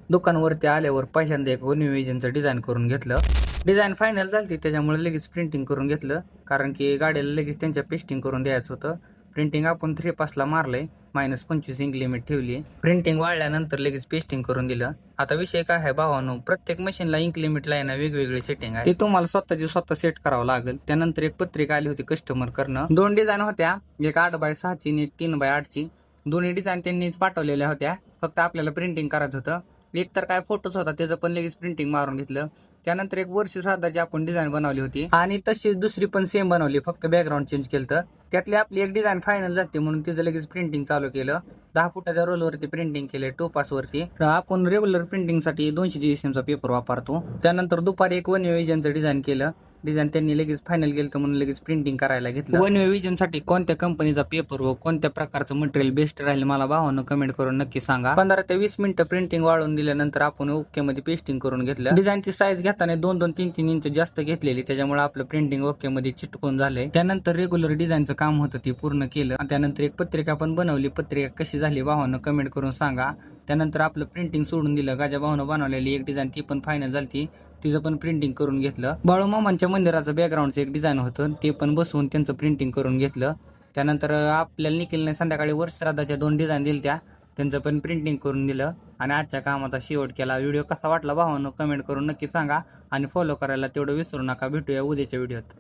दुकानावरती आल्यावर पहिल्यांदा एक वन विजनचं डिझाईन करून घेतलं. डिझाईन फायनल झाली त्याच्यामुळे लगेच प्रिंटिंग करून घेतलं, कारण की गाडीला लगेच त्यांच्या पेस्टिंग करून द्यायचं होतं. प्रिंटिंग आपण 3 पासला मारलंय, -25 इंक लिमिट ठेवली. प्रिंटिंग वाळल्यानंतर लगेच पेस्टिंग करून दिलं. आता विषय काय आहे भावानो, प्रत्येक मशीनला इंक लिमिट ला आहे वेगवेगळी सेटिंग आहे, ते तुम्हाला स्वतः सेट करावं लागेल. त्यानंतर एक पत्रिका आली होती कस्टमर करणं. 2 डिझाईन होत्या, एक 8x6 ची आणि एक 3x8 ची. दोन्ही डिझाईन त्यांनीच पाठवलेल्या होत्या, फक्त आपल्याला प्रिंटिंग करायचं होतं. एक तर काय फोटोच होता, त्याचं पण लगेच प्रिंटिंग मारून घेतलं. त्यानंतर एक वर्ष श्राद्धाची आपण डिझाईन बनवली होती आणि तशीच दुसरी पण सेम बनवली, फक्त बॅकग्राऊंड चेंज केलं. त्यातली आपली एक डिझाईन फायनल झाली म्हणून तिचं लगेच प्रिंटिंग चालू केलं. 10 फुटाच्या रोलवरती प्रिंटिंग केले 2 पास वरती. आपण रेग्युलर प्रिंटिंगसाठी 200 GSM चा पेपर वापरतो. त्यानंतर दुपारी एक वन वे विजनचं डिझाईन केलं. डिझाईन त्यांनी लगेच फायनल केलं म्हणून लगेच प्रिंटिंग करायला घेतलं. वन वे विजन साठी कोणत्या कंपनीचा पेपर व कोणत्या प्रकारचं मटेरियल बेस्ट राहील मला भावानं कमेंट करून नक्की सांगा. 15 ते 20 मिनिटं प्रिंटिंग वाळून दिल्यानंतर आपण ओके मध्ये पेस्टिंग करून घेतलं. डिझाईनची साईज घेताना 2-3 इंच जास्त घेतलेली, त्याच्यामुळे आपलं प्रिंटिंग ओके मध्ये चिटकून झालंय. त्यानंतर रेग्युलर डिझाईनचं काम होतं ते पूर्ण केलं. त्यानंतर एक पत्रिका पण बनवली. पत्रिका कशी झाली भावानं कमेंट करून सांगा. त्यानंतर आपलं प्रिंटिंग सोडून दिलं. गाजा भावानं बनवलेली एक डिझाईन ती पण फायनल झाली, तिचं पण प्रिंटिंग करून घेतलं. बाळूमामांच्या मंदिराचं बॅकग्राऊंडचं एक डिझाईन होतं, ते पण बसवून त्यांचं प्रिंटिंग करून घेतलं. त्यानंतर आपल्याला निखिलने संध्याकाळी वर्ष श्राद्धाच्या 2 डिझाईन दिल्या, त्यांचं पण प्रिंटिंग करून दिलं आणि आजच्या कामाचा शेवट केला. व्हिडिओ कसा वाटला भावांनो कमेंट करून नक्की सांगा आणि फॉलो करायला तेवढं विसरू नका. भेटूया उद्याच्या व्हिडिओत.